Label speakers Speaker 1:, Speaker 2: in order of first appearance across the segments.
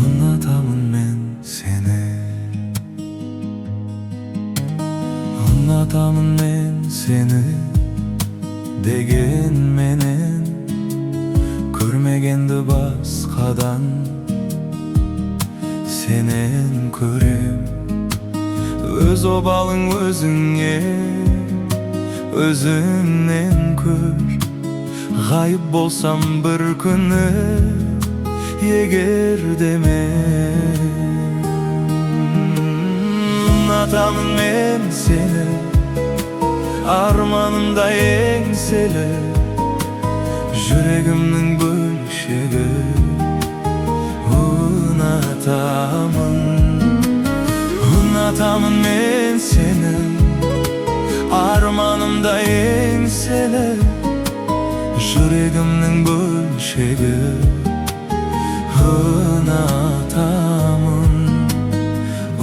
Speaker 1: Unatamın men seni, unatamın men seni degen menen көрмегенді басқадан сенен көрем. Өз обалың өзіңе, өзіңнен көр. Ғайып болсам бір күні, егер де мен ұнатамын мен сені, арманымда еңселі, жүрегімнің бөлшегі. Unutамын мен сені, арманымда еңселі, жүрегімнің бөлшегі.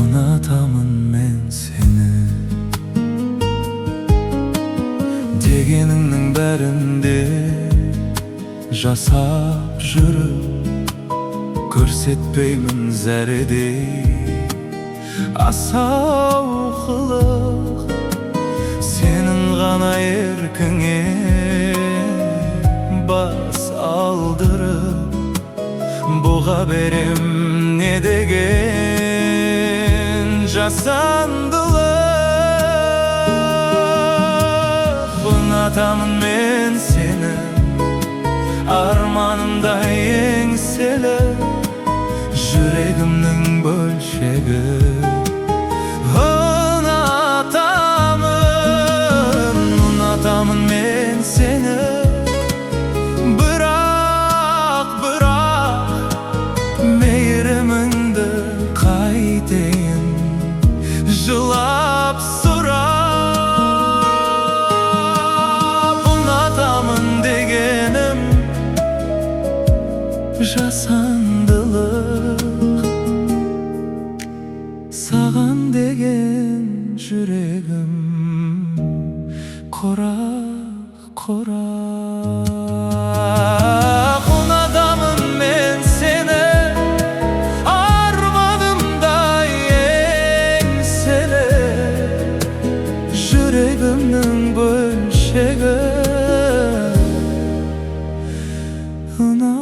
Speaker 1: Unutамын мен сені, дегеніңнің бәрінде жасап жүріп, көрсетпеймін зәредей асау қылық. Сенің ғана еркіңе бас алдырып, бұға берем не деген жасандылық. Ұнатамын мен сені, арманымда еңселі, жүрегімнің бөлшегі. Ұнатамын мен сені, бірақ мейіріміңді қайтейін жылап сұрап. Ұнатамын дегенім жасандылық, саған деген жүрегім қорақ. Ұнатамын мен сені, арманымда еңселі, жүрегімнің бөлшегі. Unutамын